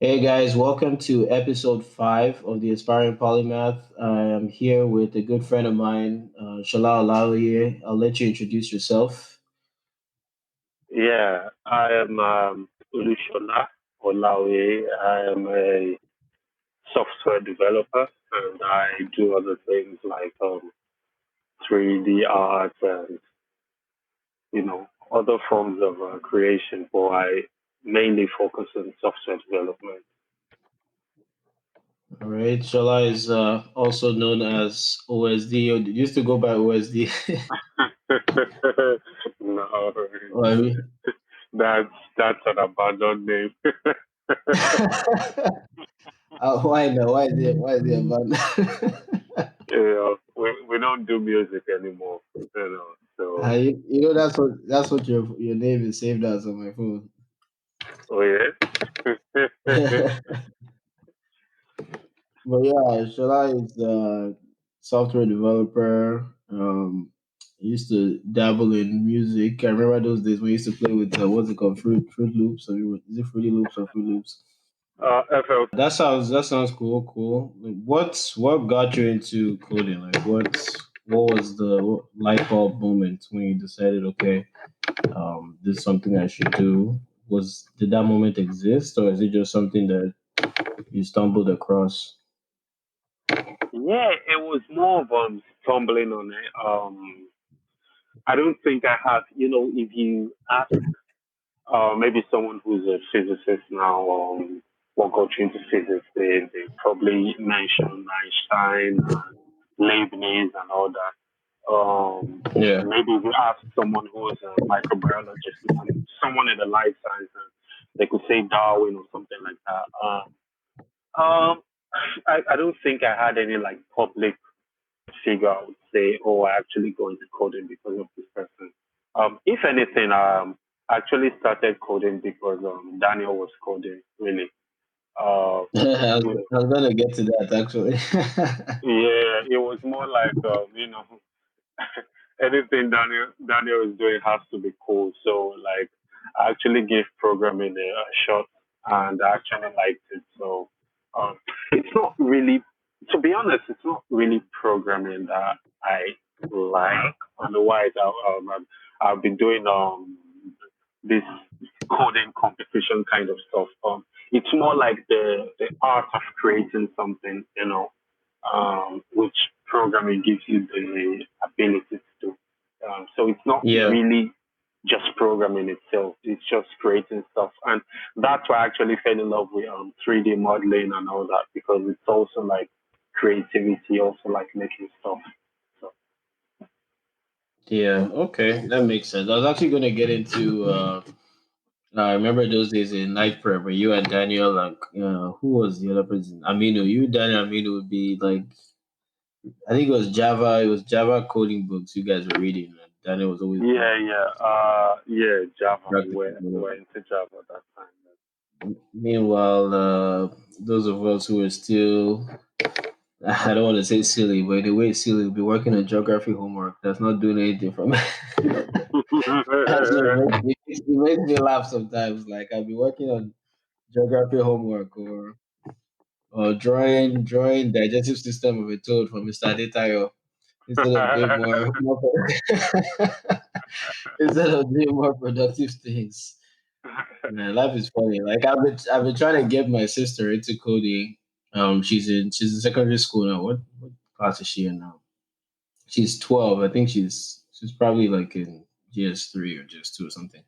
Hey guys, welcome to episode 5 of the Aspiring Polymath. I am here with a good friend of mine, Shala Olaoye. I'll let you introduce yourself. Yeah, I am Olusola Olaoye. I am a software developer and I do other things like 3D art and other forms of creation. But I mainly focus on software development. All right, Shala is also known as OSD, or used to go by OSD. No, Oh, I mean- that's an abandoned name. why no? Why is it? Why is it about? We don't do music anymore. So That's what your name is saved as on my phone. oh yeah. But yeah, Shola is a software developer. I used to dabble in music. I remember those days when we used to play with what's it called, Fruit Loops. Is it Fruity Loops or Fruit Loops? FL. That sounds cool. Cool. Like, what got you into coding? Like what was the light bulb moment when you decided, okay, this is something I should do? Did that moment exist, or is it just something that you stumbled across? Yeah, it was more of stumbling on it. I don't think I have. If you ask maybe someone who's a physicist now, what got you into physics, they probably mention Einstein and Leibniz and all that. Yeah. Maybe if you ask someone who is a microbiologist, someone in the life sciences, they could say Darwin or something like that. Um, I don't think I had any like public figure I would say, oh, I actually go into coding because of this person. If anything, I actually started coding because Daniel was coding, really. Uh, I was, you know, I was gonna get to that actually. yeah, it was more like, anything Daniel is doing has to be cool. So, like, I actually gave programming a shot and I actually liked it. So, um, it's not really, to be honest, it's not really programming that I like. Otherwise, I've been doing this coding competition kind of stuff. It's more like the art of creating something, which programming gives you the ability to do. So it's not Yeah. really just programming itself. It's just creating stuff. And that's why I actually fell in love with 3D modeling and all that because it's also like creativity, also like making stuff. So, Yeah. Okay, that makes sense. I was actually gonna get into. I remember those days in night prep where you and Daniel, like, who was the other person? Aminu. You, Daniel, Aminu would be like, I think it was Java. It was Java coding books you guys were reading. And Daniel was always yeah, yeah. Yeah, Java. practicing. We're into Java at that time. Meanwhile, those of us who are still, I don't want to say silly, but in a way, silly, will be working on geography homework. That's not doing anything for me. Actually, it makes me laugh sometimes. Like I'll be working on geography homework or drawing digestive system of a toad from Mr. Adetayo instead of doing more instead of doing more productive things. Man, life is funny. Like I've been trying to get my sister into coding. She's in secondary school now. What class is she in now? She's 12. I think she's probably like in GS3 or GS2 or something.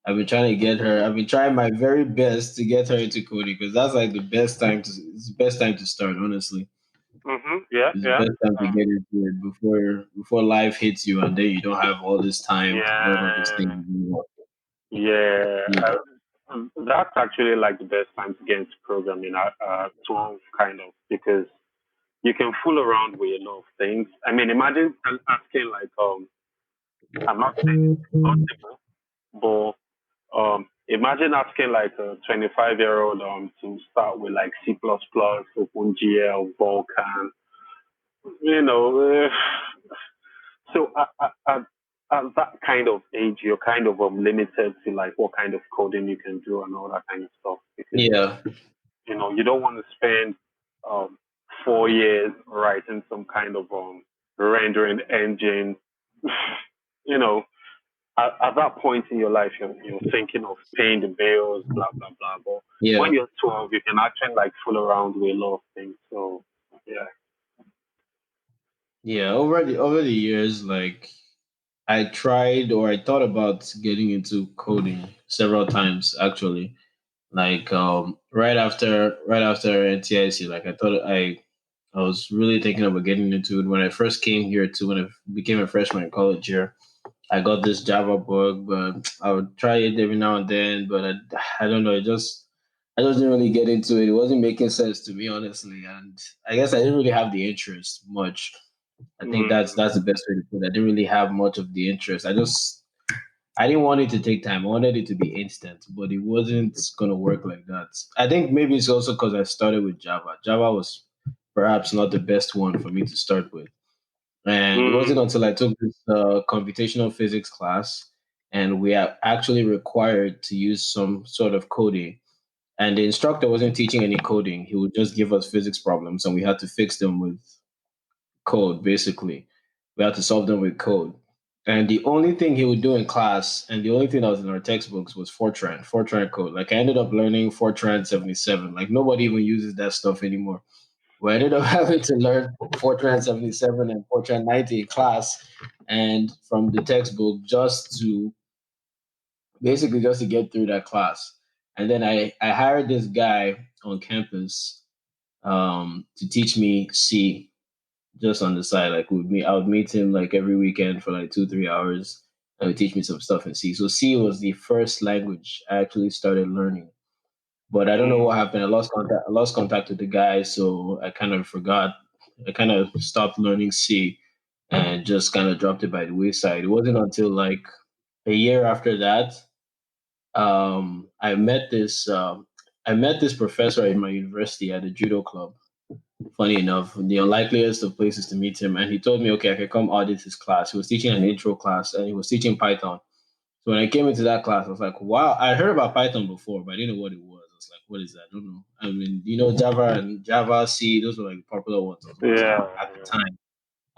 I've been trying my very best to get her into coding because that's like it's the best time to start, honestly. Yeah, It's the yeah. best time to get into it before life hits you and then you don't have all this time to learn all these things Yeah, anymore. yeah. Yeah. That's actually like the best time to get into programming, 12 kind of, because you can fool around with a lot of things. I mean, imagine asking like, I'm not saying it's impossible, but imagine asking like a 25-year-old to start with like C++, OpenGL, Vulkan, you know. So at that kind of age, you're kind of limited to like what kind of coding you can do and all that kind of stuff because Yeah. You don't want to spend um, 4 years writing some kind of rendering engine. you know, at that point in your life, you're thinking of paying the bills, blah blah blah. But Yeah, when you're 12, you can actually like fool around with a lot of things. So yeah. yeah. Over the years, like I tried or I thought about getting into coding several times actually. Like right after NTIC, like I was really thinking about getting into it when I first came here too. When I became a freshman in college here, I got this Java book, but I would try it every now and then. But I don't know. I just didn't really get into it. It wasn't making sense to me, honestly, and I guess I didn't really have the interest much. I think Mm, that's the best way to put it. I didn't really have much of the interest. I didn't want it to take time. I wanted it to be instant, but it wasn't gonna work like that. I think maybe it's also because I started with Java. Java was perhaps not the best one for me to start with, and it wasn't mm, until I took this computational physics class, and we are actually required to use some sort of coding. And the instructor wasn't teaching any coding; he would just give us physics problems, and we had to fix them with code, basically. We had to solve them with code. And the only thing he would do in class, and the only thing that was in our textbooks was Fortran code. Like I ended up learning Fortran 77. Like nobody even uses that stuff anymore. We ended up having to learn Fortran 77 and Fortran 90 in class and from the textbook just to get through that class. And then I hired this guy on campus to teach me C just on the side. Like I would meet him like every weekend for like 2 3 hours. And would teach me some stuff in C. So C was the first language I actually started learning. But I don't know what mm. happened. I lost contact. I lost contact with the guy, so I kind of forgot. I kind of stopped learning C and just kind of dropped it by the wayside. It wasn't until like a year after that I met this professor at my university at a judo club. Funny enough, the unlikeliest of places to meet him. And he told me, okay, I could come audit his class. He was teaching an intro class and he was teaching Python. So when I came into that class, I was like, wow, I heard about Python before, but I didn't know what it was. I was like, what is that? I don't know. I mean, Java and Java, C, those were like popular ones Yeah, at the time.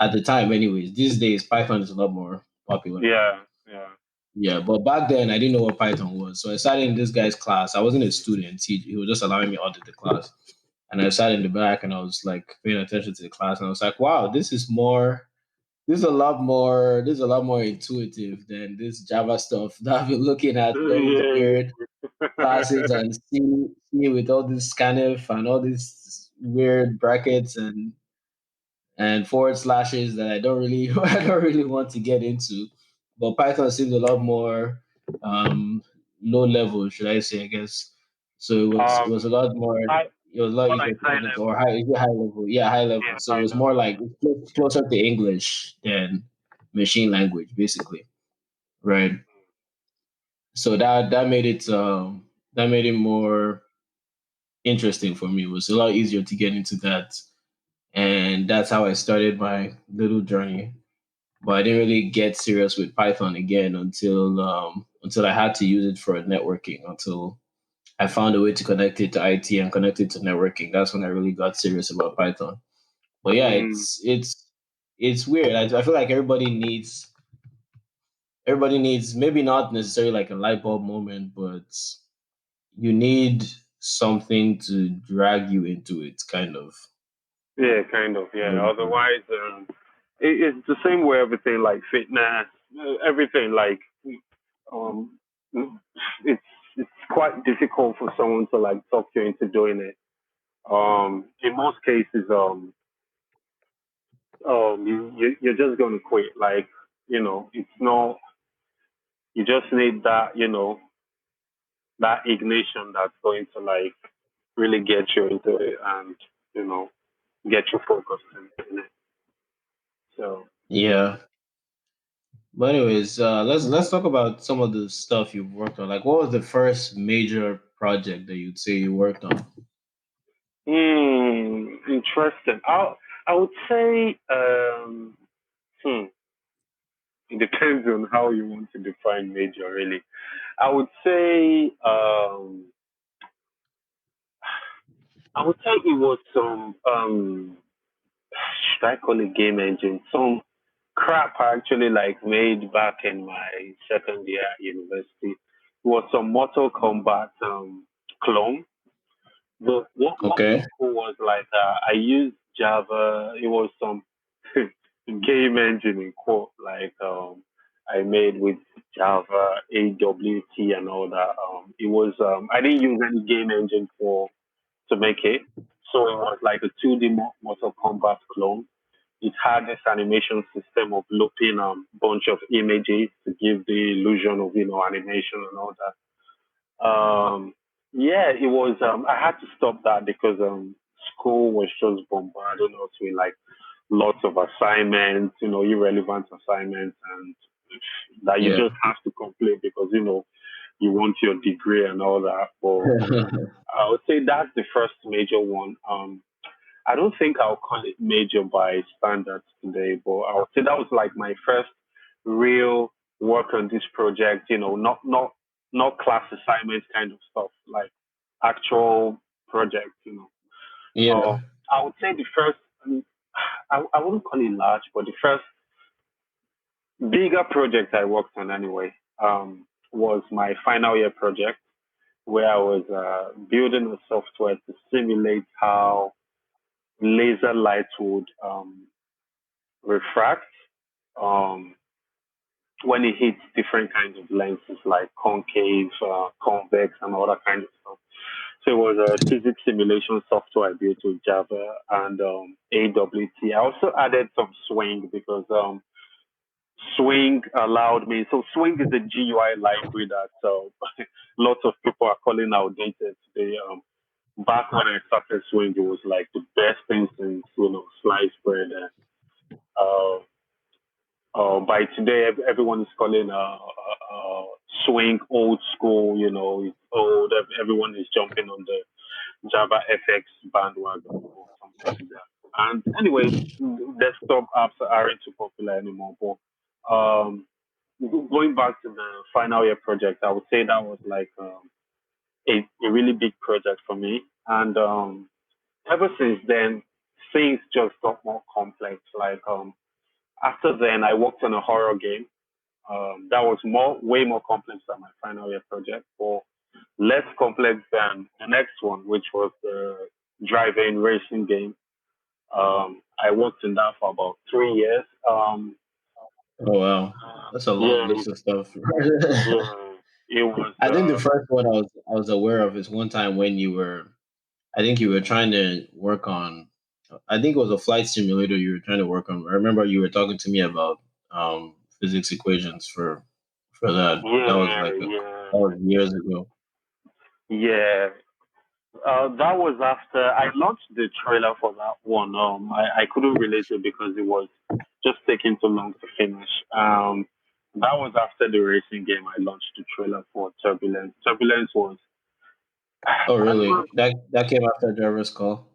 At the time, anyways. These days, Python is a lot more popular. yeah, yeah. Yeah, but back then I didn't know what Python was. So I sat in this guy's class. I wasn't a student. He was just allowing me to audit the class. And I sat in the back and I was like paying attention to the class and I was like, wow, this is a lot more intuitive than this Java stuff that I've been looking at, all these Yeah, weird classes and see with all this scanf and all these weird brackets and forward slashes that I don't really I don't really want to get into. But Python seems a lot more low level, should I say, I guess. So it was a um, lot more I it was a lot more like easier to high get into or level. high is it high level. Yeah, high Yeah, level. So it high was more level. like it's closer to English than machine language, basically. Right. So that made it more interesting for me. It was a lot easier to get into that. And that's how I started my little journey, but I didn't really get serious with Python again until I had to use it for networking. Until I found a way to connect it to IT and connect it to networking. That's when I really got serious about Python. But yeah, Mm, it's weird. I feel like everybody needs maybe not necessarily like a light bulb moment, but you need something to drag you into it, kind of. yeah, kind of. Yeah. Mhm. Otherwise, it's the same way everything like fitness, everything like um, it's it's quite difficult for someone to like talk you into doing it. In most cases, you're just going to quit. Like, it's not. You just need that, that ignition that's going to like really get you into it and you know get you focused in it. So, Yeah. But anyways, let's talk about some of the stuff you've worked on. Like, what was the first major project that you'd say you worked on? interesting. I would say it depends on how you want to define major. Really, I would say I would say it was some should I call it game engine? Some crap I actually like made back in my second year at university. It was some Mortal Kombat clone. But what was Okay. cool was like I used Java. It was some game engine in quote like I made with Java, AWT, and all that. It was I didn't use any game engine for to make it, so it was like a 2D Mortal Kombat clone. It had this animation system of looping bunch of images to give the illusion of animation and all that. Yeah, it was. I had to stop that because school was just bombarding us with like lots of assignments, irrelevant assignments, and that you Yeah. just have to complete because you want your degree and all that. But I would say that's the first major one. I don't think I'll call it major by standards today, but I would say that was like my first real work on this project. Not class assignments kind of stuff, like actual project. Yeah. I would say the first. I wouldn't call it large, but the first bigger project I worked on anyway was my final year project, where I was building a software to simulate how laser light would refract um, when it hits different kinds of lenses like concave, convex, and all that kind of stuff. So it was a physics simulation software I built with Java and AWT. I also added some Swing because Swing allowed me. So Swing is a GUI library that lots of people are calling outdated today. Back when I started Swing, it was like the best thing since sliced bread. Uh, by today, everyone is calling Swing old school. It's old. Everyone is jumping on the Java FX bandwagon or something like that. And anyway, desktop apps aren't too popular anymore. But going back to the final year project, I would say that was like a really big project for me. And ever since then, things just got more complex. Like after then, I worked on a horror game. That was way more complex than my final year project, but less complex than the next one, which was the driving racing game. I worked in that for about 3 years. Oh wow, that's a long Yeah, list of stuff. yeah, it was. I think the first one I was aware of is one time when you were, I think you were trying to work on, I think it was a flight simulator you were trying to work on. I remember you were talking to me about physics equations for that. That was Yeah, like yeah, that was years ago. yeah. That was after I launched the trailer for that one. I couldn't relate it because it was just taking too long to finish. That was after the racing game I launched the trailer for Turbulence. Turbulence was, Oh I don't know. really? That came after Driver's Call.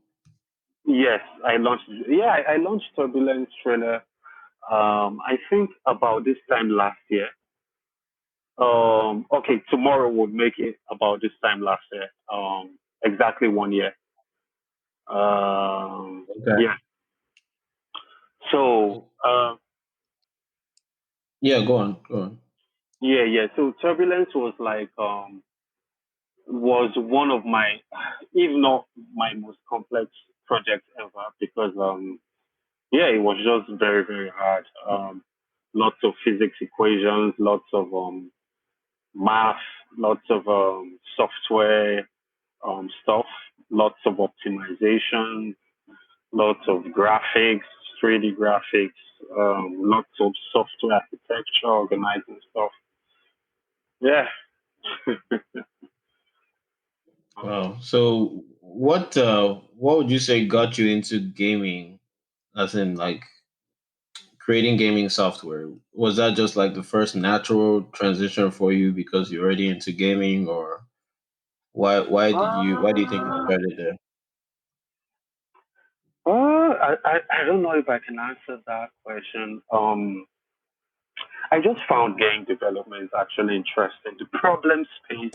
Yes, I launched. Yeah, I launched Turbulence trailer. I think about this time last year. Okay, tomorrow would make it about this time last year. Exactly 1 year. Okay. Yeah. So, Yeah, go on, go on. yeah, yeah. So Turbulence was like was one of my, if not my most complex projects ever because yeah, it was just very very hard. Lots of physics equations, lots of math, lots of software stuff, lots of optimization, lots of graphics, 3D graphics, lots of software architecture, organizing stuff. Yeah. Wow. So what would you say got you into gaming? As in like creating gaming software. Was that just like the first natural transition for you because you're already into gaming, or why do you think you Uh, started there? I don't know if I can answer that question. I just found game development actually interesting. The problem space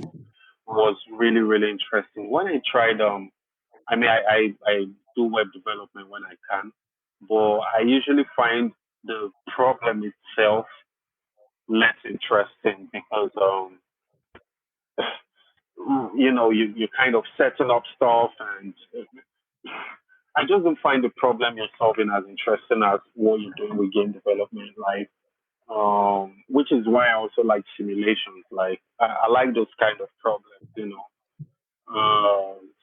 was really, really interesting. When I tried I mean, I do web development when I can, but I usually find the problem itself less interesting because you're kind of setting up stuff, and I just don't find the problem you're solving as interesting as what you're doing with game development. Like, which is why I also like simulations. Like, I like those kind of problems.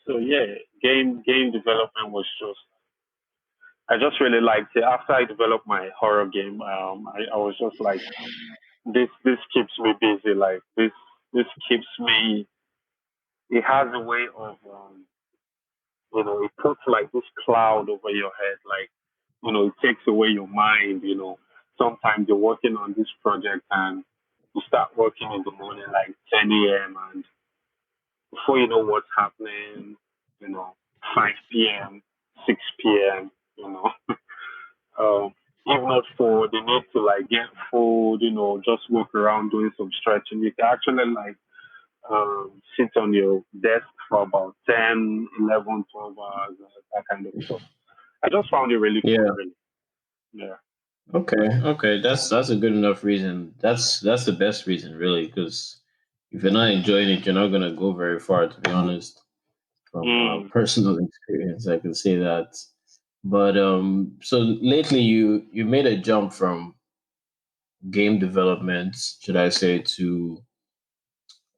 So yeah, game development was just I just really liked it. After I developed my horror game, I was just like, this keeps me busy. Like this keeps me. It has a way of it puts like this cloud over your head. Like, it takes away your mind. Sometimes you're working on this project and you start working in the morning like 10 a.m. and before you know what's happening, you know, 5 p.m., 6 p.m., you know, if not for the need to like get food, just walk around doing some stretching, you can actually like sit on your desk for about 10, 11, 12 hours, that kind of stuff. I just found it really fun, Yeah. really. Yeah. Okay. Okay. That's a good enough reason. That's the best reason, really, because if you're not enjoying it, you're not gonna go very far. To be honest, from Mm. personal experience, I can say that. But so lately you made a jump from game development, should I say, to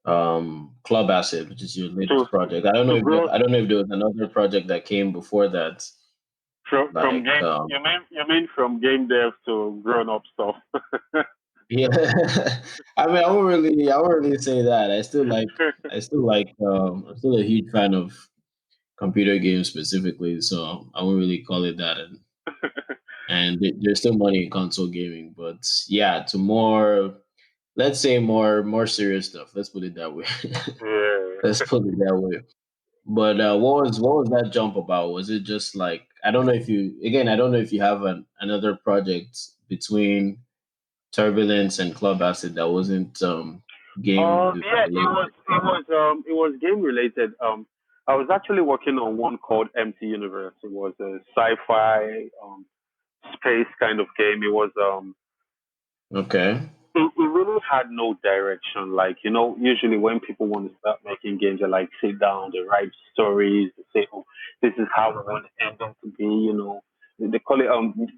Club Acid, which is your To latest project. I don't know to if grow I don't know if there was another project that came before that, from like game, you mean from game dev to grown up stuff? yeah. I won't really say that. I'm still a huge fan of computer games specifically, so I won't really call it that. And there's still money in console gaming, but yeah, to more, let's say more serious stuff. Let's put it that way. Let's Yeah. put it that way. But what was that jump about? Was it just like, I don't know if you, again, I don't know if you have another project between Turbulence and Club Acid that wasn't Yeah, it related. was game related. I was actually working on one called Empty Universe. It was a sci-fi space kind of game. Okay. It really had no direction. Like, usually when people want to start making games, they like sit down, they write stories, they say, oh, this is how we want the ending to be. They call it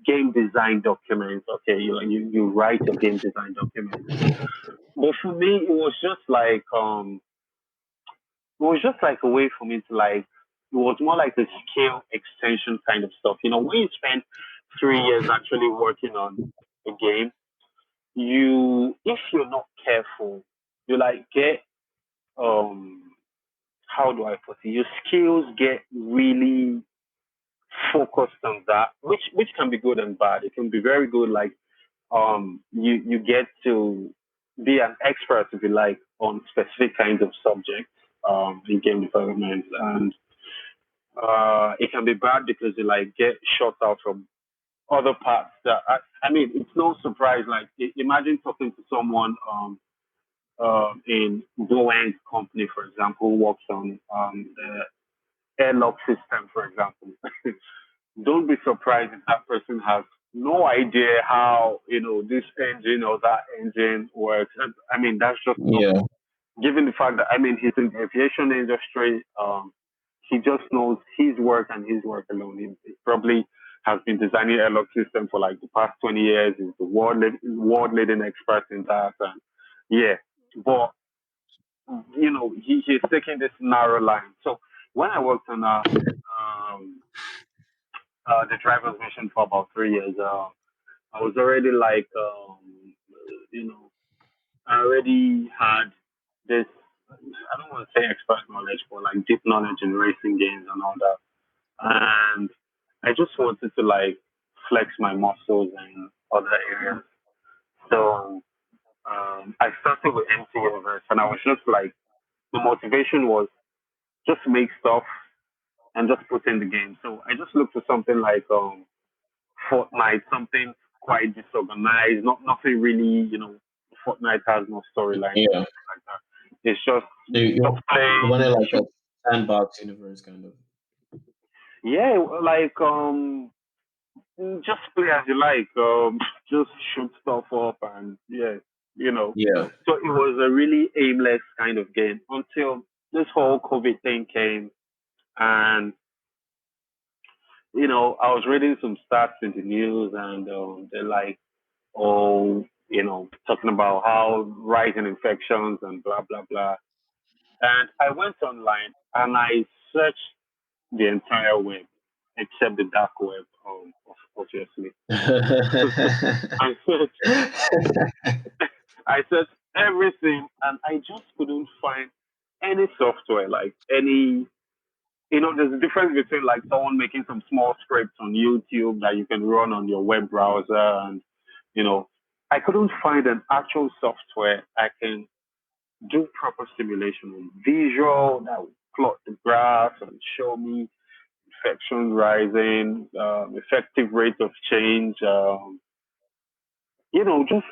game design documents. Okay, you write your game design document. But for me, it was just like a way for me to like. It was more like a skill extension kind of stuff. When you spend 3 years actually working on a game, if you're not careful, you like get how do I put it? Your skills get really focused on that, which can be good and bad. It can be very good, like you get to be an expert, if you like, on specific kinds of subjects in game development, and it can be bad because you like get shut out from other parts. I mean, it's no surprise. Like, imagine talking to someone in Boeing's company, for example, who works on the airlock system, for example. Don't be surprised if that person has no idea how this engine or that engine works. I mean, that's just Yeah. given the fact that he's in the aviation industry. He just knows his work and his work alone. He probably has been designing airlock system for like the past 20 years. He's the world leading expert in that. And yeah, but he's taking this narrow line. So when I worked on um, the driver's mission for about 3 years, I was already like, you know, I already had this, I don't want to say expert knowledge, but like deep knowledge in racing games and all that. And I just wanted to like flex my muscles in other areas. So I started with MC Universe, and I was just like, the motivation was just make stuff and just put in the game. So I just looked for something like Fortnite, something quite disorganized, not nothing really, Fortnite has no storyline or Yeah. anything like that. It's just So just you play, wanted like a sandbox universe kind of. Yeah, like just play as you like. Just shoot stuff up and yeah, you know. Yeah. So it was a really aimless kind of game until this whole COVID thing came, and I was reading some stats in the news, and they're like, oh, talking about how rising infections and blah blah blah. And I went online and I searched the entire web except the dark web, obviously. I searched, I searched everything, and I just couldn't find any software, like any. There's a difference between like someone making some small scripts on YouTube that you can run on your web browser, and you know, I couldn't find an actual software I can do proper simulation on visual that would plot the graph and show me infection rising, effective rate of change, just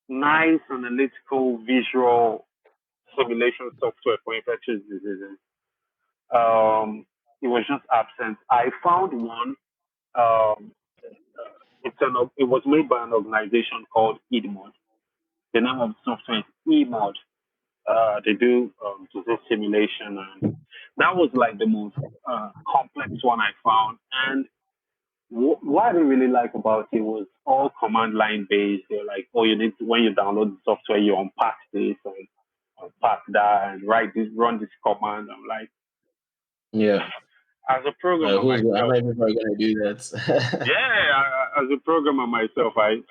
nice analytical visual simulation software for infectious diseases. Um, it was just absent. I found one. Um, it was made by an organization called EDMOD. The name of the software is EMOD. They do disease simulation, and that was like the most complex one I found. And what I didn't really like about it was all command line based. They're like, oh, you need to, when you download the software, you unpack this and unpack that and write this, run this command. I'm like, Yeah. as a programmer How myself, many people are gonna do that? yeah, as a programmer myself, I'm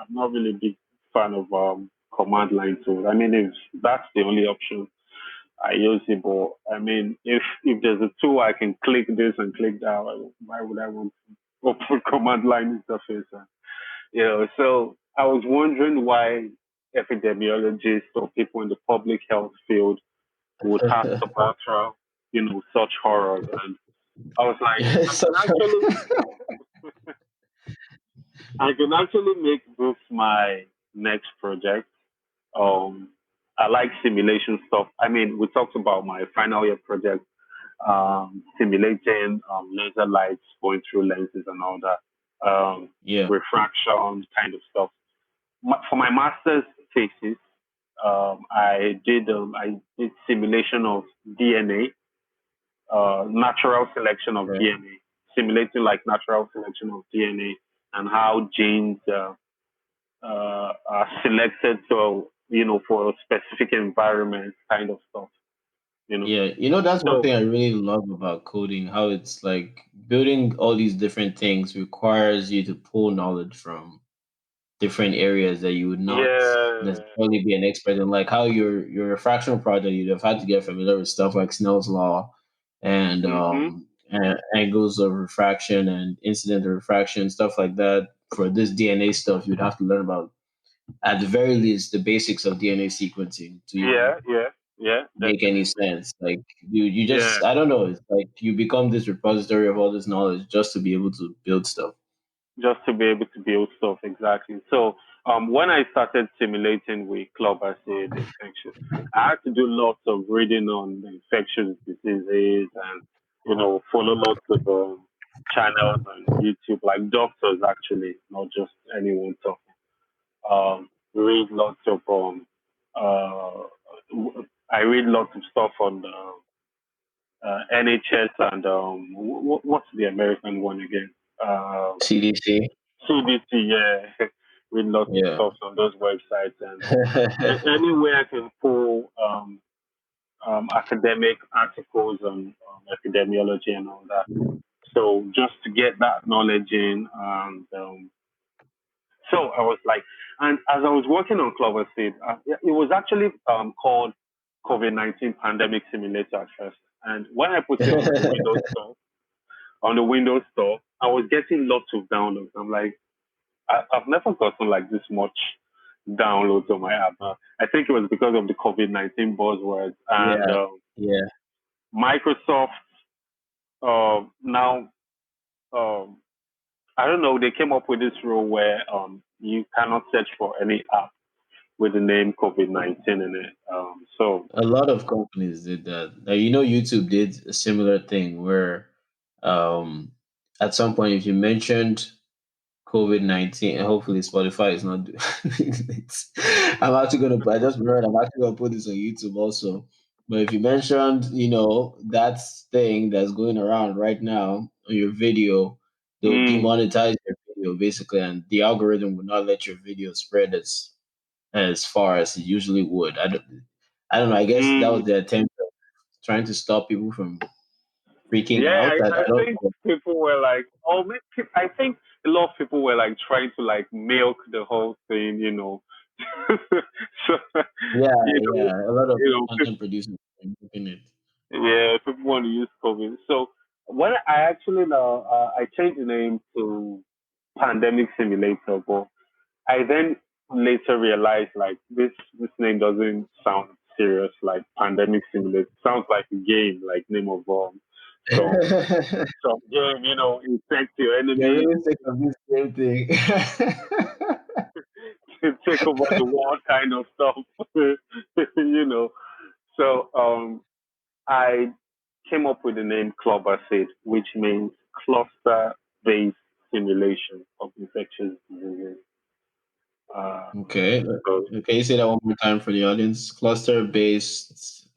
not really a big fan of command line tools. I mean, if that's the only option, I use it. But I mean, if there's a tool I can click this and click that, why would I want to open command line interface? So I was wondering why epidemiologists or people in the public health field would have to battle, such horrors. And I was like, Yes. I can actually make this my next project. Um, I like simulation stuff. I mean, we talked about my final year project, simulating laser lights going through lenses and all that, Yeah. refraction kind of stuff. For my master's thesis, I did simulation of DNA, natural selection of Okay. DNA, simulating like natural selection of DNA and how genes are selected so for a specific environment kind of stuff. You know, Yeah, that's one so thing I really love about coding, how it's like building all these different things requires you to pull knowledge from different areas that you would not yeah, necessarily be an expert in, like how your fractional project you'd have had to get familiar with stuff like Snell's law hmm and angles of refraction and incident of refraction, stuff like that. For this DNA stuff, you'd have to learn about, at the very least, the basics of DNA sequencing to even yeah, yeah, yeah, make any definitely, sense. Like you yeah, just, I don't know. It's like you become this repository of all this knowledge just to be able to build stuff. just to be able to build stuff exactly. So when I started simulating with CLUBASID infectious, I had to do lots of reading on the infectious diseases and follow lots of channels on YouTube, like doctors actually, not just anyone talking. Read lots of uh, I read lots of stuff on the NHS and what's the American one again? CDC. CDC. Yeah, read lots of Yeah. stuff on those websites and anywhere I can pull academic articles on epidemiology and all that. So just to get that knowledge in and so I was like, and as I was working on CloverSeed, it was actually called COVID-19 Pandemic Simulator at first. And when I put it on the Windows Store, I was getting lots of downloads. I'm like, I've never gotten like this much downloads on my app. I think it was because of the COVID-19 buzzwords and Yeah. Yeah. Microsoft. Now, um, I don't know. They came up with this rule where you cannot search for any app with the name COVID-19 in it. So A lot of companies did that. Like, YouTube did a similar thing where Um, at some point, if you mentioned COVID-19, and hopefully Spotify is not. I'm actually gonna. I just remembered I'm actually gonna put this on YouTube also. But if you mentioned, that thing that's going around right now on your video, they'll Mm, demonetize your video basically, and the algorithm will not let your video spread as far as it usually would. I don't know. I guess that was mm. the attempt of trying to stop people from freaking Yeah, out. I I don't think know. people were like, oh, I think a lot of people were like trying to like milk the whole thing, you know. So, Yeah, you know, yeah. A lot of people, content producers are doing it. yeah, people want to use COVID. So when I actually now, I changed the name to Pandemic Simulator, but I then later realized like this name doesn't sound serious, like Pandemic Simulator. Sounds like a game, like name of some some game, infect your You're enemies, really sick of this same thing. take over the world kind of stuff. you know. So I came up with the name CLUBASID, which means cluster based simulation of infectious diseases. Uh, Okay. so Can you say that one more time for the audience? Cluster based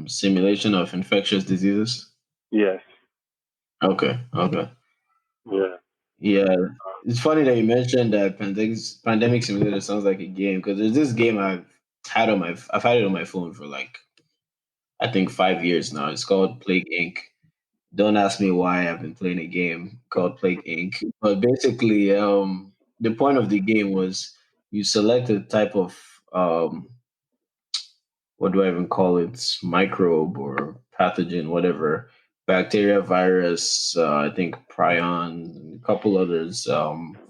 simulation of infectious diseases. yes, Okay. Okay. yeah. Yeah. It's funny that you mentioned that pandemic simulator sounds like a game because there's this game I've had it on my phone for like I think 5 years now. It's called Plague Inc. Don't ask me why I've been playing a game called Plague Inc. But basically, the point of the game was you select a type of what do I even call it, microbe or pathogen, whatever, bacteria, virus, I think prion, a couple others,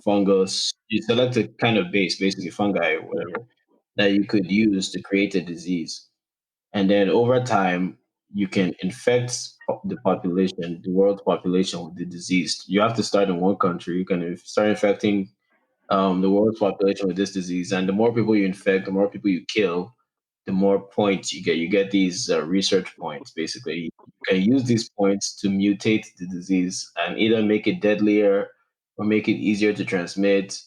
fungus. You select a kind of base, basically fungi or whatever, that you could use to create a disease. And then over time, you can infect the population, the world's population with the disease. You have to start in one country. You can start infecting the world's population with this disease. And the more people you infect, the more people you kill, the more points you get. You get these research points, basically. You can use these points to mutate the disease and either make it deadlier or make it easier to transmit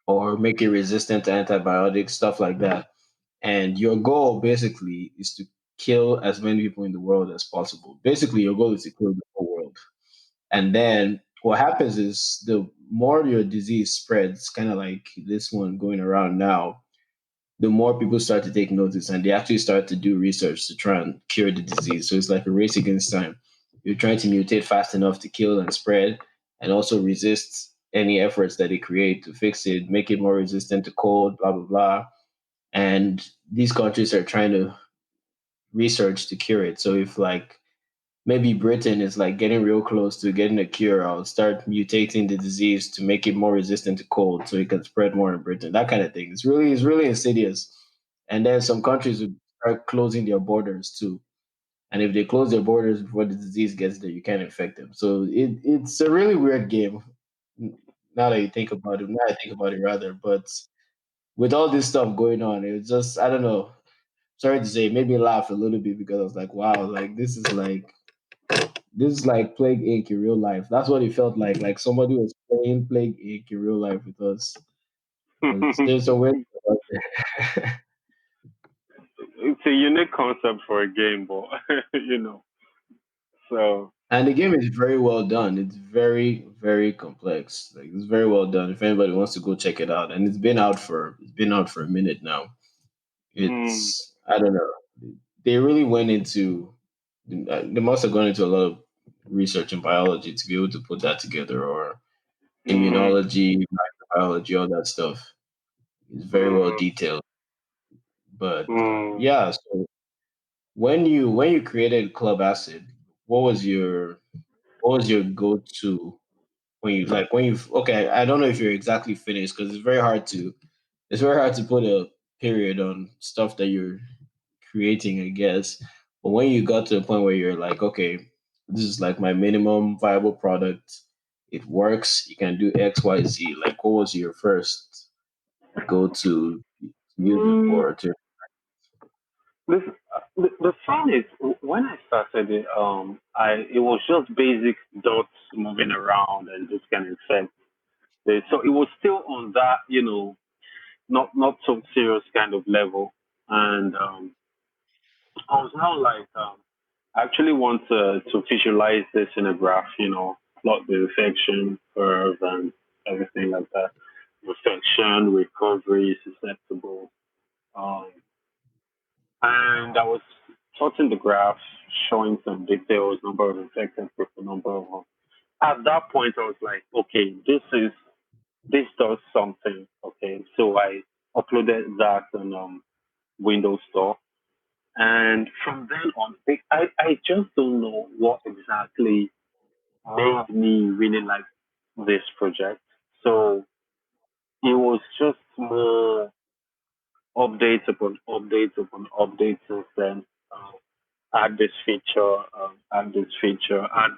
or make it resistant to antibiotics, stuff like that. And your goal basically is to kill as many people in the world as possible. Basically, your goal is to kill the whole world. And then what happens is the more your disease spreads, kind of like this one going around now, the more people start to take notice and they actually start to do research to try and cure the disease. So it's like a race against time. You're trying to mutate fast enough to kill and spread and also resist any efforts that they create to fix it, make it more resistant to cold, blah, blah, blah. And these countries are trying to research to cure it. So if like maybe Britain is like getting real close to getting a cure, I'll start mutating the disease to make it more resistant to cold so it can spread more in Britain. That kind of thing. It's really insidious. And then some countries would start closing their borders too. And if they close their borders before the disease gets there, you can't infect them. So it's a really weird game. Now that you think about it, now I think about it rather, but with all this stuff going on, it's just I don't know. Sorry to say, it made me laugh a little bit because I was like, wow, like this is like Plague Inc. in real life. That's what it felt like. Like somebody was playing Plague Inc. in real life with us. There's a way. It's a unique concept for a game, but so And the game is very well done. It's very, very complex. Like it's very well done. If anybody wants to go check it out, and it's been out for a minute now. mm, It's I don't know. They really went into. They must have gone into a lot of research in biology to be able to put that together, or mm, immunology, microbiology, all that stuff. It's very well mm, detailed. But mm, yeah, so when you created Club Acid, what was your go to when you okay? I don't know if you're exactly finished because it's very hard to put a period on stuff that you're creating, I guess. But when you got to a point where you're like, okay, this is like my minimum viable product. It works. You can do X, Y, Z. Like, what was your first go to use it mm. for? To This the thing is, when I started it, I it was just basic dots moving around and this can infect. So it was still on that, not so serious kind of level. And I was now like, I actually want to visualize this in a graph, plot the infection curve and everything like that. Infection, recovery, susceptible. Um, and I was plotting the graph, showing some details, number of infected people, number of. At that point, I was like, okay, this does something. Okay, so I uploaded that on Windows Store. And from then on, I just don't know what exactly made me really like this project. So it was just more updates upon updates upon updates since then. Uh, add this feature, add this feature, add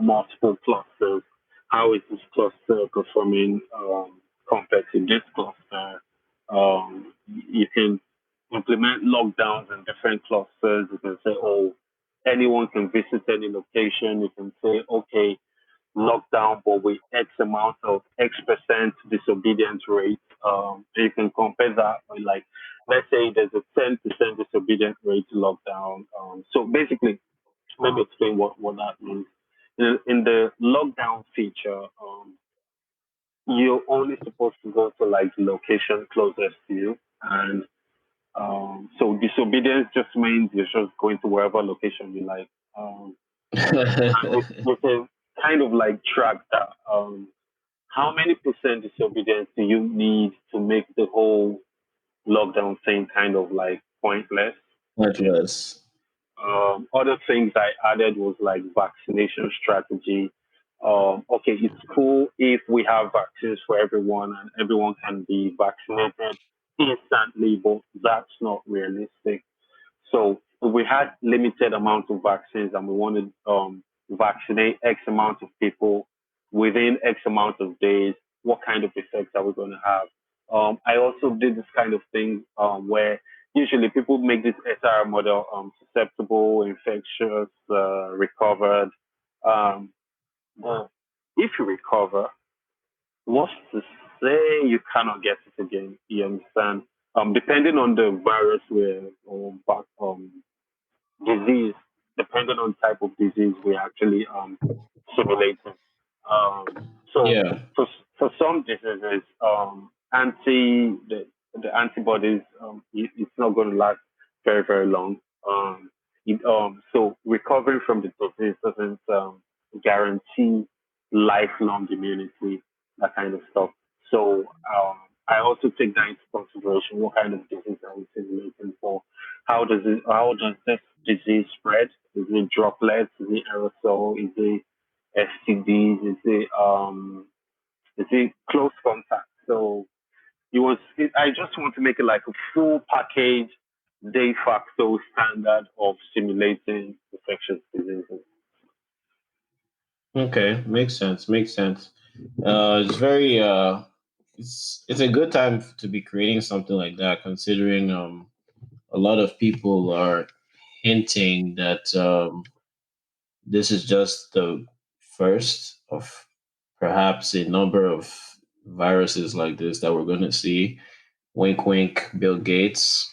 multiple clusters. How is this cluster performing compared to this cluster? You can implement lockdowns in different clusters. You can say, oh, anyone can visit any location. You can say, okay, lockdown, but with X amount of X% disobedience rate. You can compare that with like, let's say there's a 10% disobedience rate to lockdown. So basically, let me explain what that means. In the lockdown feature, you're only supposed to go to like the location closest to you. And so disobedience just means you're just going to wherever location you like. And you can kind of like track that. How many percent disobedience do you need to make the whole lockdown thing kind of like pointless? Much less. Other things I added was like vaccination strategy. Okay, it's cool if we have vaccines for everyone and everyone can be vaccinated instantly, but that's not realistic. So if we had limited amount of vaccines and we wanted vaccinate X amount of people within X amount of days, what kind of effects are we going to have? I also did this kind of thing where usually people make this SR model susceptible, infectious, recovered. Um, but if you recover, what's to say you cannot get it again? You understand? Depending on the virus disease, depending on type of disease we actually simulating. So Yeah. for some diseases, the antibodies it's not going to last very long. So recovering from the disease doesn't guarantee lifelong immunity, that kind of stuff. So I also take that into consideration. What kind of disease are we simulating for? How does this disease spread? Is it droplets? Is it aerosol? Is it STDs? Is it close contact? So I just want to make it like a full package de facto standard of simulating infectious diseases. Okay. Makes sense. Makes sense. It's very it's a good time to be creating something like that, considering a lot of people are hinting that this is just the first of perhaps a number of viruses like this that we're going to see. Wink, wink, Bill Gates.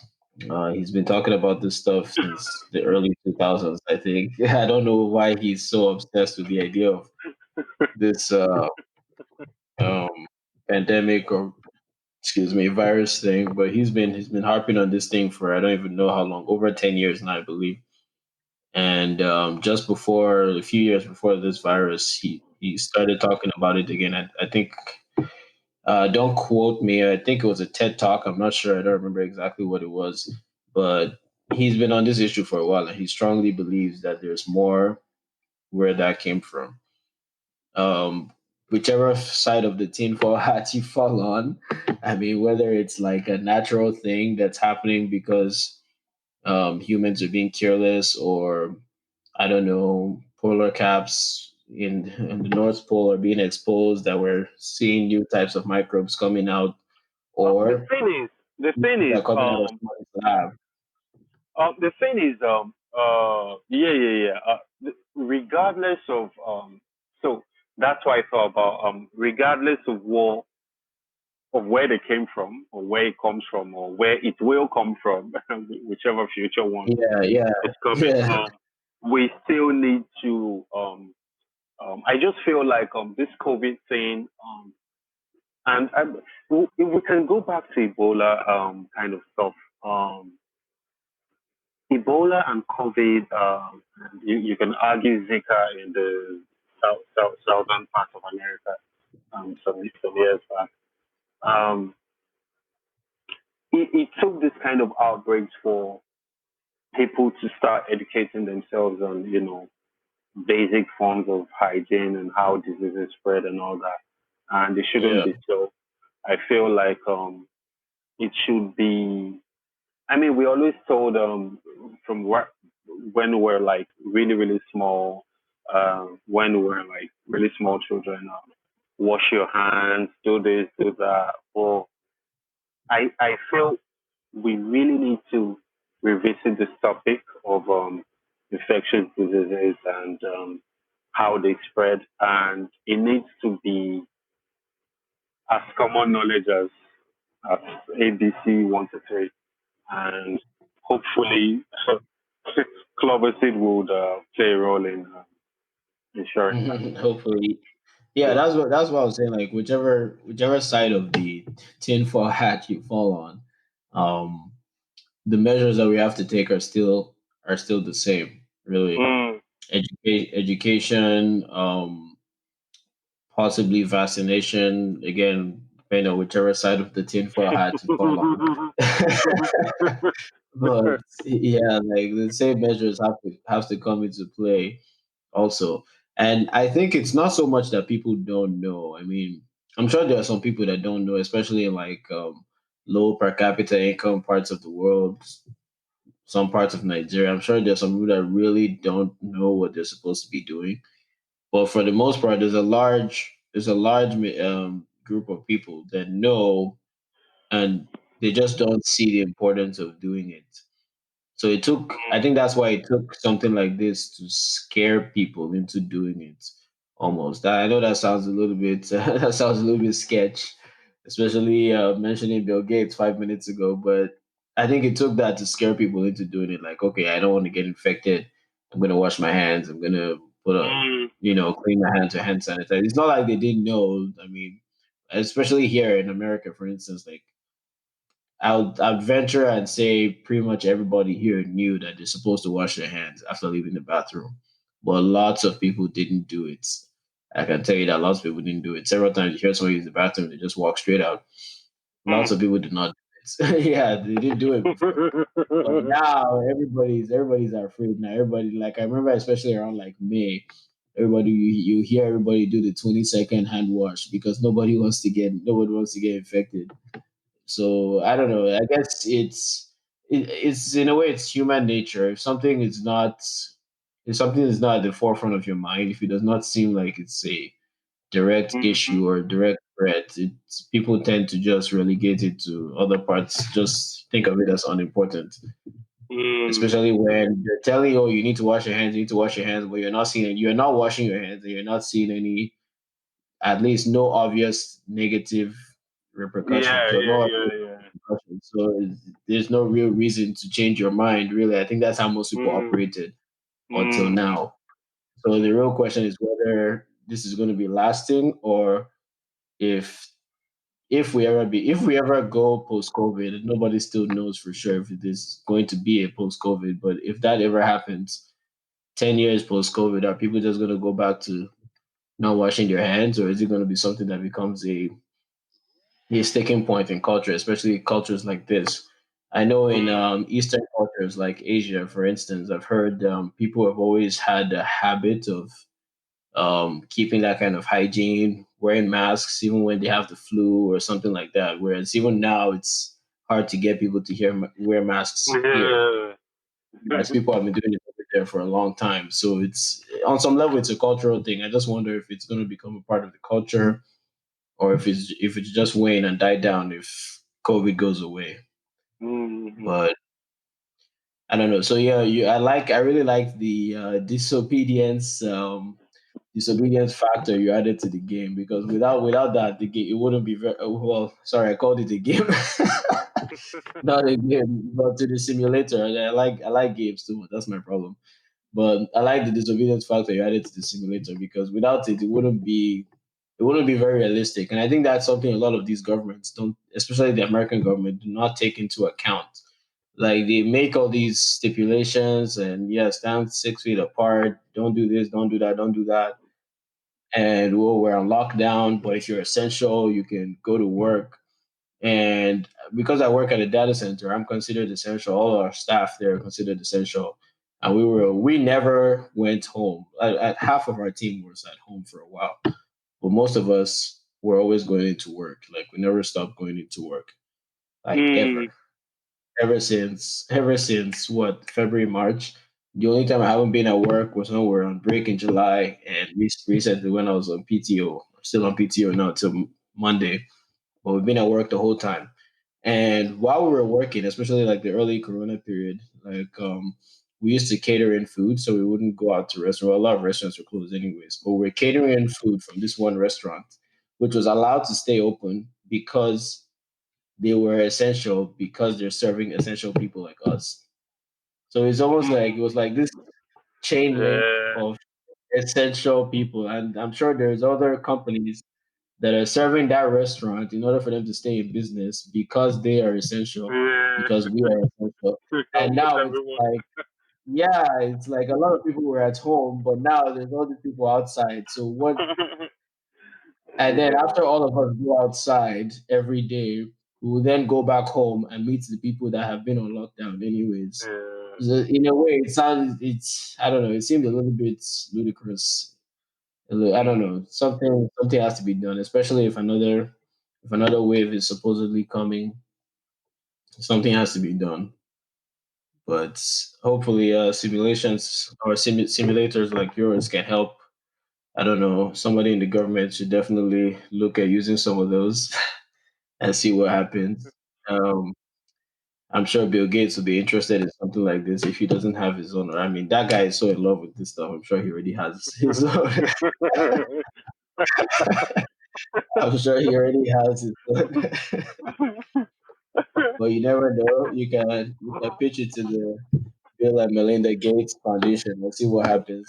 He's been talking about this stuff since the early 2000s, I think. I don't know why he's so obsessed with the idea of this um, pandemic or, excuse me, virus thing, but he's been harping on this thing for I don't even know how long, over 10 years now, I believe. And just before a few years before this virus, he started talking about it again. I think don't quote me. I think it was a TED talk. I'm not sure. I don't remember exactly what it was, but he's been on this issue for a while, and he strongly believes that there's more where that came from. Um, Whichever side of the tinfoil hat you fall on, I mean, whether it's like a natural thing that's happening because humans are being careless, or I don't know, polar caps in the North Pole are being exposed, that we're seeing new types of microbes coming out, The or thing is, they're coming out of someone's lab. The thing is, yeah, yeah, yeah. Regardless of, so that's why I thought about, regardless of where they came from, or where it comes from, or where it will come from, whichever future one Yeah, yeah, is coming. yeah. We still need to. I just feel like this COVID thing, and we can go back to Ebola kind of stuff. Um, Ebola and COVID, you can argue Zika in the southern part of America some years back. Um, it took this kind of outbreaks for people to start educating themselves on, basic forms of hygiene and how diseases spread and all that. And it shouldn't Yeah. be so. I feel like it should be. I mean, we always told from when we were like really really small, when we were like really small children, wash your hands, do this, do that. Well, I feel we really need to revisit this topic of infectious diseases and how they spread, and it needs to be as common knowledge as ABC 1 to 3, and hopefully CLUBASID would play a role in ensuring that. Hopefully, yeah. Yeah. That's what I was saying. Like whichever side of the tinfoil hat you fall on, um, the measures that we have to take are still the same. Really, Mm. education, possibly vaccination. Again, depending on whichever side of the tinfoil hat you fall on. But yeah, like the same measures have to come into play also. And I think it's not so much that people don't know. I mean, I'm sure there are some people that don't know, especially in like low per capita income parts of the world, some parts of Nigeria. I'm sure there's some people that really don't know what they're supposed to be doing. But for the most part, there's a large group of people that know, and they just don't see the importance of doing it. So I think that's why it took something like this to scare people into doing it almost. I know that sounds a little bit, that sounds a little bit sketch, especially mentioning Bill Gates 5 minutes ago, but I think it took that to scare people into doing it. Like, okay, I don't want to get infected. I'm going to wash my hands. I'm going to Mm. clean my hands with hand sanitizer. It's not like they didn't know. I mean, especially here in America, for instance, like I'd venture and say pretty much everybody here knew that they're supposed to wash their hands after leaving the bathroom, but lots of people didn't do it. I can tell you that lots of people didn't do it. Several times you hear somebody use the bathroom, they just walk straight out. Lots Mm. of people did not do it. Yeah, they didn't do it before. But now everybody's afraid now. Everybody, like, I remember especially around like May, everybody you hear everybody do the 20-second hand wash because nobody wants to get infected. So I don't know. I guess it's in a way it's human nature. If something is not at the forefront of your mind, if it does not seem like it's a direct Mhm. issue or direct threat, people tend to just relegate it to other parts. Just think of it as unimportant. Mm. Especially when they're telling you, oh, you need to wash your hands, you need to wash your hands, but you're not washing your hands, and you're not seeing any, at least no obvious negative repercussions Yeah, or yeah, no yeah, obvious yeah. repercussions. So there's no real reason to change your mind, really. I think that's how most people Mm. operated until Mm. now. So the real question is whether this is going to be lasting, or if if we ever go post COVID, nobody still knows for sure if it is going to be a post COVID. But if that ever happens, 10 years post COVID, are people just going to go back to not washing their hands, or is it going to be something that becomes a sticking point in culture, especially cultures like this? I know in Eastern cultures like Asia, for instance, I've heard people have always had a habit of keeping that kind of hygiene, wearing masks even when they have the flu or something like that. Whereas even now, it's hard to get people to wear masks here, Yeah. as people have been doing it over there for a long time. So it's on some level, it's a cultural thing. I just wonder if it's going to become a part of the culture, or if it's just wane and die down if COVID goes away. Mhm. But I don't know. So yeah, I really like the disobedience factor you added to the game, because without that, the game, it wouldn't be very well. Sorry, I called it a game. Not a game, but to the simulator. I like games too. That's my problem. But I like the disobedience factor you added to the simulator, because without it, it wouldn't be very realistic. And I think that's something a lot of these governments don't, especially the American government, do not take into account. Like, they make all these stipulations, and yeah, stand 6 feet apart, don't do this, don't do that, don't do that. And well, we're on lockdown, but if you're essential, you can go to work. And because I work at a data center, I'm considered essential. All our staff there are considered essential. And we never went home. Half of our team was at home for a while, but most of us were always going into work. Like, we never stopped going into work, like, Mm, ever since what, February, March. The only time I haven't been at work was when we were on break in July, and recently when I was on PTO. I'm still on PTO now till Monday, but we've been at work the whole time. And while we were working, especially like the early Corona period, like, we used to cater in food, so we wouldn't go out to restaurants. A lot of restaurants were closed anyways, but we're catering in food from this one restaurant, which was allowed to stay open because they were essential, because they're serving essential people like us. So it's almost like it mm, was like this chain link yeah, of essential people, and I'm sure there's other companies that are serving that restaurant in order for them to stay in business, because they are essential, yeah. because we are essential. And Almost now it's everyone. like, yeah, it's like a lot of people were at home, but now there's all these people outside. So what? And then Yeah, after all of us go outside every day, we will then go back home and meet the people that have been on lockdown anyways. yeah. So in a way, it's I don't know. It seemed a little bit ludicrous. I don't Mm. know. Something has to be done, especially if another wave is supposedly coming. Something has to be done. But hopefully, simulations or simulators like yours can help. I don't know. Somebody in the government should definitely look at using some of those and see what happens. Um, I'm sure Bill Gates would be interested in something like this if he doesn't have his own. I mean, that guy is so in love with this stuff. I'm sure he already has his own. I'm sure he already has his own. But you never know. You can pitch it to the Bill and Melinda Gates Foundation and see what happens.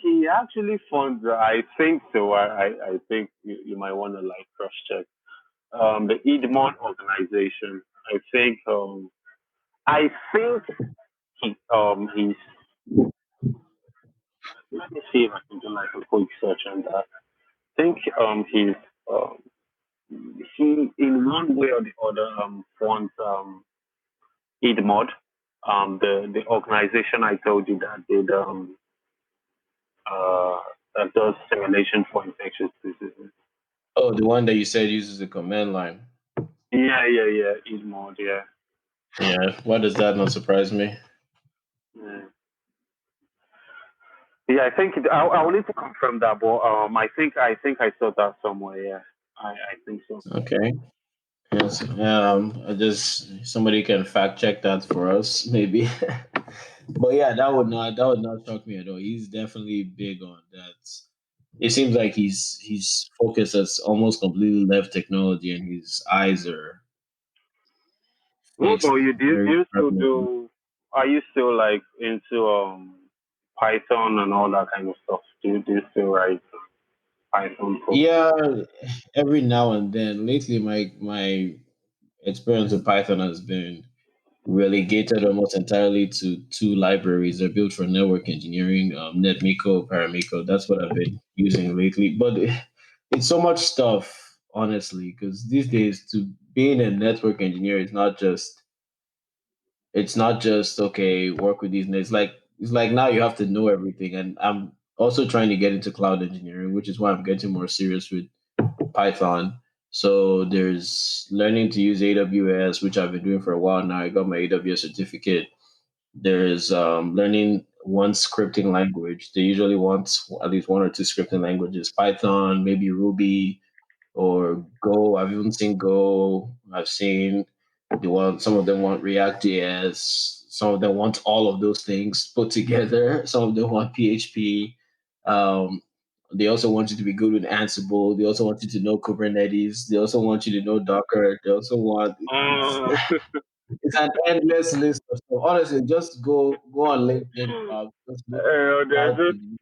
he actually funds. I think so. I think you might want to like cross check. The Edmond organization. I think he's. Let me see if I can do like a quick search on that. I think um he in one way or the other funds Edmod, the organization I told you that did uh that does simulation for infectious diseases. Oh, the one that you said uses the command line. Yeah, Edmod, yeah. Yeah, why does that not surprise me? Yeah, yeah. I will need to confirm that, but I think I saw that somewhere. Yeah, I think so. Okay. Yes. I just somebody can fact check that for us, maybe. But yeah, that would not shock me at all. He's definitely big on that. It seems like his focus has almost completely left technology, and his eyes are What about fixed you? Do very you still permanently. do? Are you still like into Python and all that kind of stuff? Do you still write Python code? Yeah, every now and then. Lately, my experience with Python has been relegated almost entirely to two libraries. They're built for network engineering, NetMiko, Paramiko. That's what I've been using lately. But it's so much stuff, honestly, because these days, to being a network engineer is not just okay, work with these. It's like now you have to know everything. And I'm also trying to get into cloud engineering, which is why I'm getting more serious with Python. So there's learning to use AWS, which I've been doing for a while now. I got my AWS certificate. There's learning one scripting language. They usually want at least one or two scripting languages: Python, maybe Ruby or Go. I've even seen Go. I've seen. They want some of them want React JS, some of them want all of those things put together. Some of them want PHP. Um, they also want you to be good with Ansible. They also want you to know Kubernetes. They also want you to know Docker. They also want Uh, it's an endless list of stuff. Honestly, just go on LinkedIn, just look at there's cloud this engineering.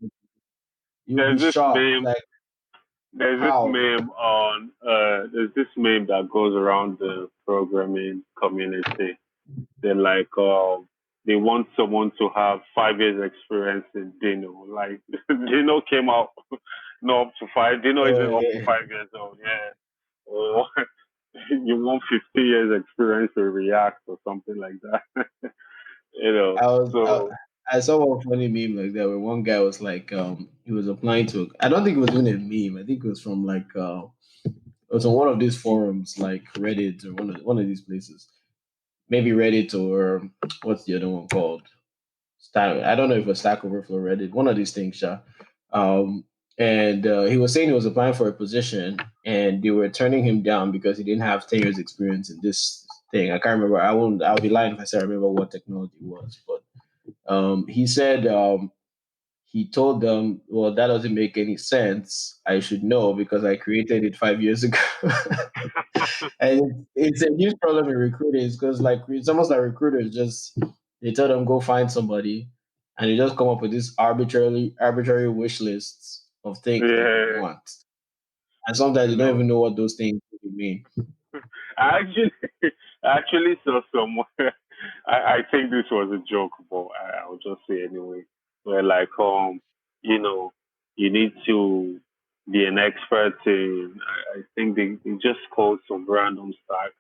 You'll be there's this shocked. meme Like there's this how? meme on there's this meme that goes around the programming community. They're like, they want someone to have 5 years experience in Dino. Like Dino came out not up to five. Dino Oh, isn't up to yeah. 5 years old. Yeah. Or you want 50 years experience with React or something like that. you know. I was So I saw one funny meme like that where one guy was like he was applying to I don't think it was even a meme. I think it was from like it was on one of these forums like Reddit or one of these places. Maybe Reddit or what's the other one called? Stack. I don't know if it was Stack Overflow or Reddit. One of these things, yeah. Um, and he was saying he was applying for a position, and they were turning him down because he didn't have 10 years experience in this thing. I can't remember. I won't. I'll be lying if I say I remember what technology it was, but he said he told them, "Well, that doesn't make any sense. I should know because I created it 5 years ago." And it's a huge problem in recruiting because like it's almost like recruiters just they tell them go find somebody, and they just come up with these arbitrary wish lists of things that they yeah, want, and sometimes you they don't know. even know what those things really mean. I actually, I actually saw somewhere. I think this was a joke, but I'll just say anyway. Where like, you know, you need to be an expert in. I think they just called some random stack.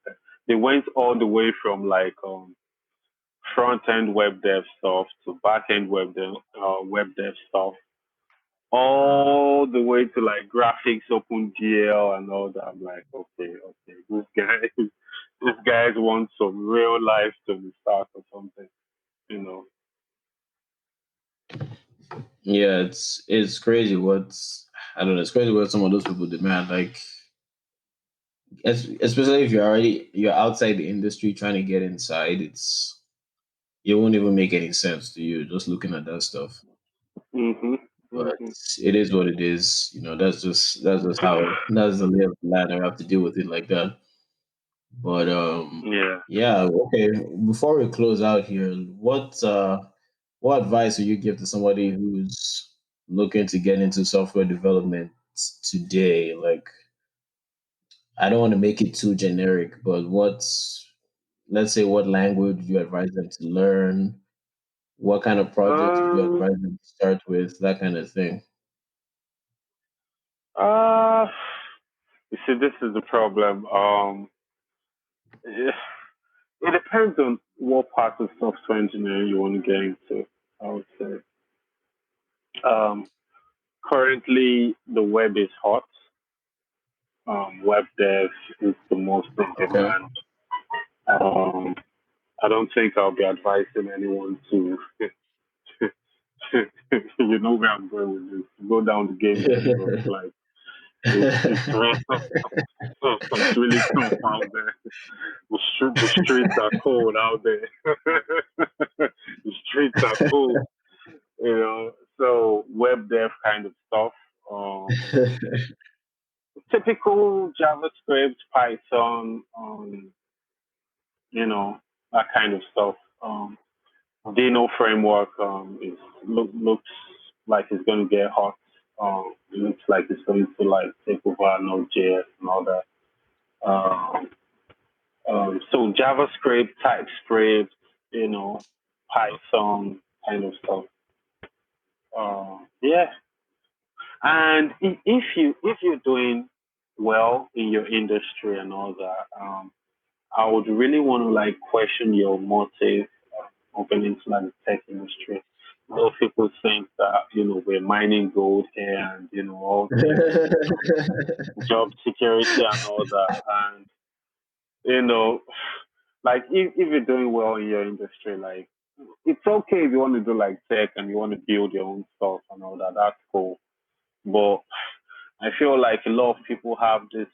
They went all the way from like front end web dev stuff to back end web dev stuff, all the way to like graphics, OpenGL, and all that. I'm like, okay, this guy, these guys want some real life to start or something, you know. Yeah, it's crazy what's I don't know. It's crazy what some of those people demand. Like, especially if you're outside the industry trying to get inside, it won't even make any sense to you just looking at that stuff. Mhm. But Mhm. it is what it is. That's just how that's the lay of the land. I have to deal with it like that. But Yeah. yeah, okay. Before we close out here, what advice would you give to somebody who's looking to get into software development today? Like, I don't want to make it too generic, but let's say, what language would you advise them to learn? What kind of projects would you Um. advise them to start with? That kind of thing. Uh. You see, this is the problem. Yeah, it depends on what part of software engineering you want to get into. I would say. Um. Currently, the web is hot. Web dev is the most in Okay. demand. Um, I don't think I'll be advising anyone to, you know where I'm going with this, go down the game dev road. Like it's really, it's really tough out there. The streets are cold out there. The streets are cold, you know. So web dev kind of stuff. Um, Typical JavaScript, Python, you know, that kind of stuff. Dino framework looks like it's going to get hot. It looks like it's going to like take over Node.js and all that. Um, so JavaScript, TypeScript, you know, Python kind of stuff. Yeah, and if you're doing well in your industry and all that, I would really want to like question your motive open into like the tech industry. Most people think that, we're mining gold here and, all this job security and all that. And, you know, like if you're doing well in your industry, like it's okay if you want to do like tech and you want to build your own stuff and all that, that's cool. But I feel like a lot of people have this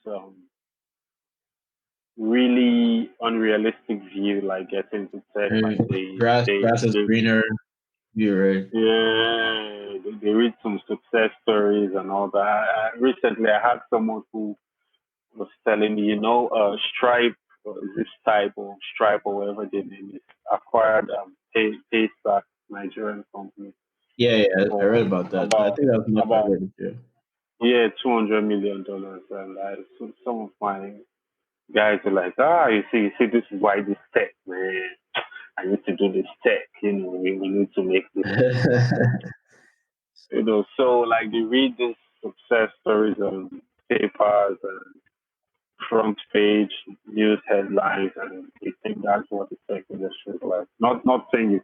really unrealistic view, like getting to tech. Like And grass is they greener. You're right. yeah, they read some success stories and all that. Recently, I had someone who was telling me, Stripe, or is this Type or Stripe or whatever the name is, acquired Paystack, Nigerian company, Yeah, yeah. I for read about that. I about think that was not about earlier this year. yeah $200 million, and some of my guys are like, you see, this is why this tech, man. I need to do this tech. We need to make this. So like they read these success stories on papers and front page news headlines, and they think that's what the tech industry is like. Not saying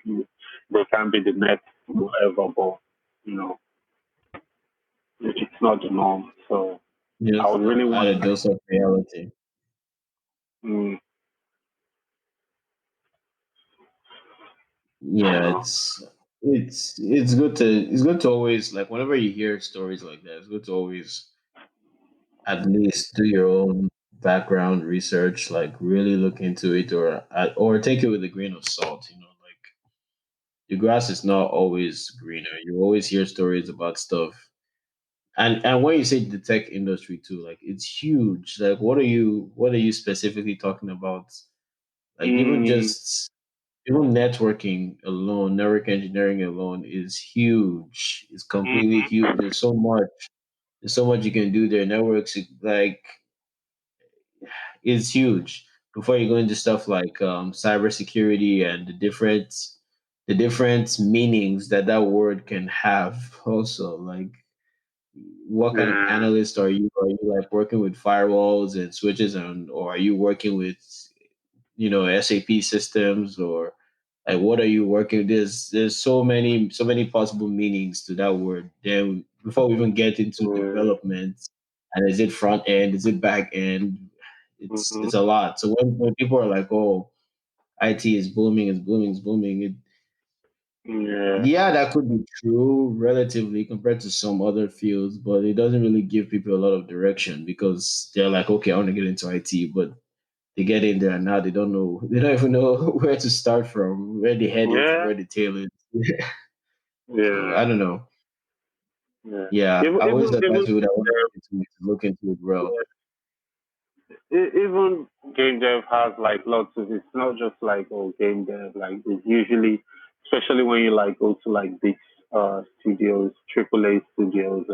they can be the next whoever, but you know it's not the norm. So I Just would really add want a dose of reality. mm, Yeah, it's good to always, like, whenever you hear stories like that, it's good to always at least do your own background research, like really look into it, or take it with a grain of salt. Like, the grass is not always greener. You always hear stories about stuff. And when you say the tech industry too, like, it's huge. Like, what are you specifically talking about? Like, mm, even network engineering alone is huge. It's completely mm, huge. There's so much you can do there. Networks, like, is huge. Before you go into stuff like cybersecurity and the different meanings that word can have. Also, like, what kind of yeah, analyst are you? Are you like working with firewalls and switches, or are you working with SAP systems, or like, what are you working? There's so many possible meanings to that word. Then before we even get into mm, development, and is it front end? Is it back end? It's mm-hmm, it's a lot. So when people are like, "Oh, IT is booming, it's booming, it's booming," yeah, yeah, that could be true relatively compared to some other fields, but it doesn't really give people a lot of direction because they're like, "Okay, I want to get into IT," but they get in there and now they don't know, they don't even know where to start from, where the head is, yeah, where the tail is. So I yeah, don't know. yeah. Yeah, Even I always even advise even people that want to get into it to look into it well. even game dev has like lots of. It's not just like game dev. Like it's usually, especially when you like go to like big studios, AAA studios.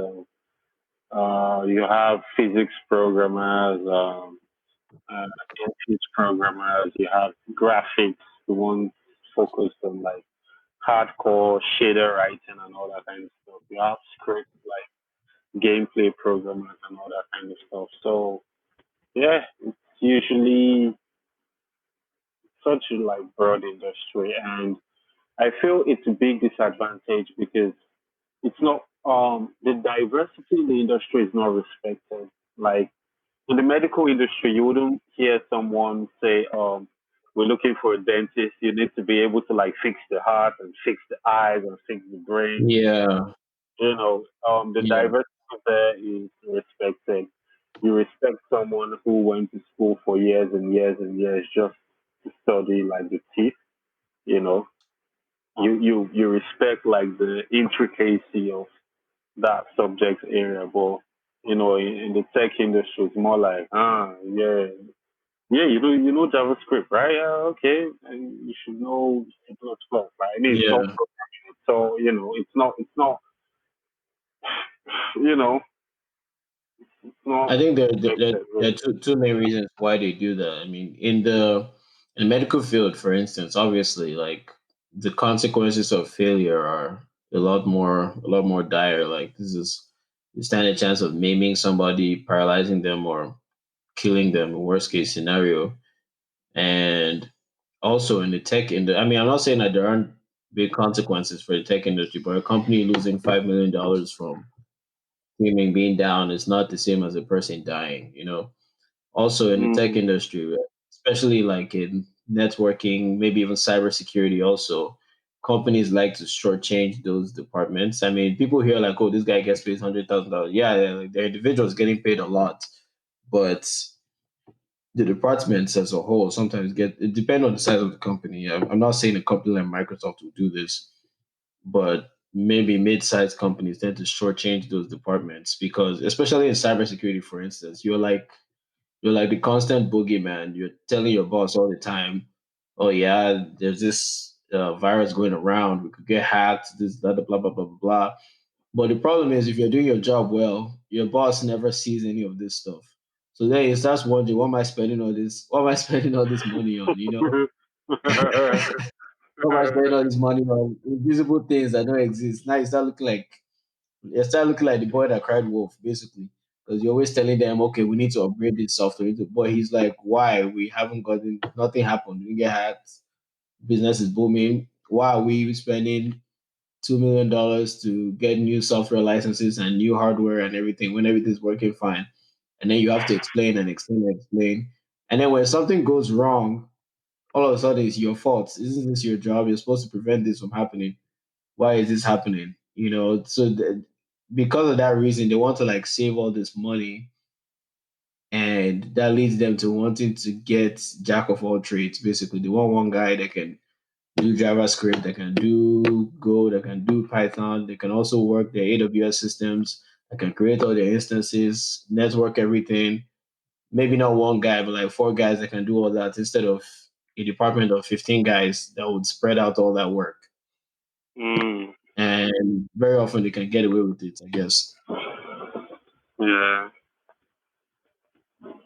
You have physics programmers, English programmers. You have graphics, the ones focused on like hardcore shader writing and all that kind of stuff. You have script like gameplay programmers and all that kind of stuff. So yeah, it's usually such a like broad industry, and I feel it's a big disadvantage because it's not the diversity in the industry is not respected. Like in the medical industry, you wouldn't hear someone say, we're looking for a dentist. You need to be able to like fix the heart and fix the eyes and fix the brain. Yeah, The yeah, diversity there is respected. You respect someone who went to school for years and years and years just to study like the teeth. You know, you respect like the intricacy of that subject area, but in the tech industry, it's more like, yeah, yeah, you know JavaScript, right? Yeah, okay, and you should know C++, right? I mean, it's all yeah. programming, so it's not, you know, it's not I think respected there are really. two main reasons why they do that. I mean, in the medical field, for instance, obviously, like, the consequences of failure are a lot more dire. Like, you stand a chance of maiming somebody, paralyzing them, or killing them. Worst case scenario. And also in the tech industry, I mean, I'm not saying that there aren't big consequences for the tech industry, but a company losing $5 million from streaming being down is not the same as a person dying. Also in the tech Mm, industry, especially like in networking, maybe even cybersecurity, also companies like to shortchange those departments. I mean, people hear like, "Oh, this guy gets paid $100,000." Yeah, like, the individual is getting paid a lot, but the departments as a whole sometimes get it depend on the size of the company. I'm not saying a company like Microsoft will do this, but maybe mid-sized companies tend to shortchange those departments because, especially in cybersecurity, for instance, you're like the constant boogeyman. You're telling your boss all the time, "Oh yeah, there's this virus going around. We could get hacked. This, blah, blah, blah, blah, blah, blah." Blah. But the problem is, if you're doing your job well, your boss never sees any of this stuff. So then he starts wondering, "What am I spending all this? What am I spending all this money on? You know, what am I spending all this money on invisible things that don't exist?" Now you start looking like the boy that cried wolf, basically, because you're always telling them, "Okay, we need to upgrade this software." But he's like, "Why? We haven't gotten nothing happened. We get hacked. Business is booming. Why are we spending $2 million to get new software licenses and new hardware and everything when everything's working fine?" And then you have to explain and explain and explain. And then when something goes wrong, all of a sudden it's your fault. Isn't this your job? You're supposed to prevent this from happening. Why is this happening? You know, because of that reason, they want to like save all this money, and that leads them to wanting to get jack of all trades. Basically, they want one guy that can do JavaScript, that can do Go, that can do Python, they can also work their AWS systems, that can create all their instances, network everything. Maybe not one guy, but like four guys that can do all that instead of a department of 15 guys that would spread out all that work. Mm, And very often they can get away with it, I guess. yeah.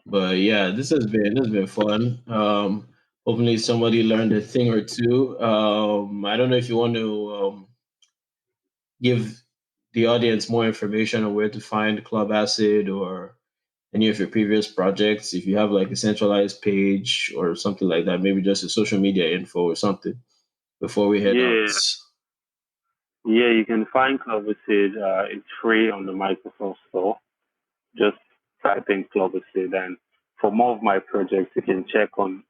But yeah, this has been fun. Hopefully somebody learned a thing or two. I don't know if you want to give the audience more information on where to find Club Acid or any of your previous projects. If you have like a centralized page or something like that, maybe just a social media info or something before we head out. Yeah. Yeah, you can find CLUBASID. It's free on the Microsoft Store. Just type in CLUBASID. And for more of my projects, you can check on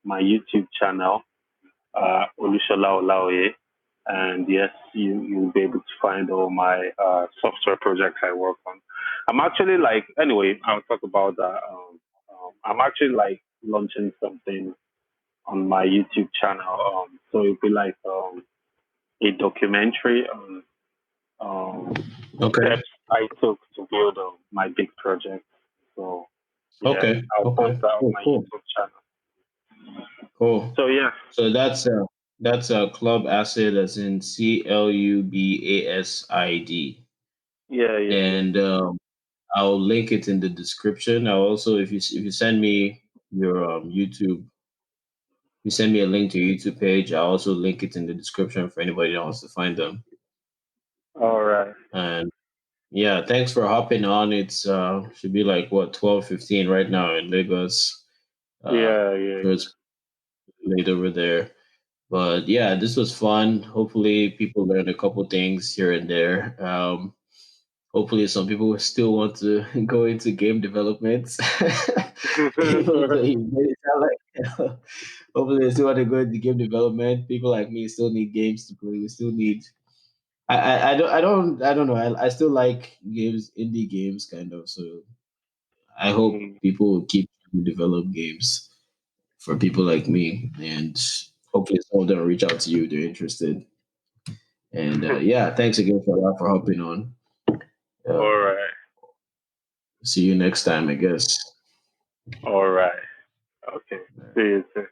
my YouTube channel, Olusola Olaoye. And yes, you'll be able to find all my software projects I work on. I'm actually like, anyway, I'll talk about that. I'm actually like launching something on my YouTube channel. So it'll be like a documentary on Okay. steps I took to build my big project. So yeah, Okay. I'll post Okay. that on Cool. my Cool. YouTube channel. Cool. So yeah, So that's a Club Acid as in CLUBASID. yeah, yeah, yeah. And I'll link it in the description. I'll also, if you send me your YouTube, you send me a link to your YouTube page. I'll also link it in the description for anybody that wants to find them. All right. And yeah, thanks for hopping on. It's should be like what 12:15 right now in Lagos. Yeah, Sure, yeah, it's late over there. But yeah, this was fun. Hopefully, people learned a couple things here and there. Hopefully, some people will still want to go into game development. Even though yeah. you made it sound like hopefully they still want to go into game development. People like me still need games to play. We still need. I don't know. I still like games, indie games, kind of. So I hope Mm. people will keep trying to develop games for people like me, and hopefully some of them will reach out to you if they're interested. And yeah, thanks again for that for hopping on. All Um, right. see you next time, I guess. All right. Okay. See you soon.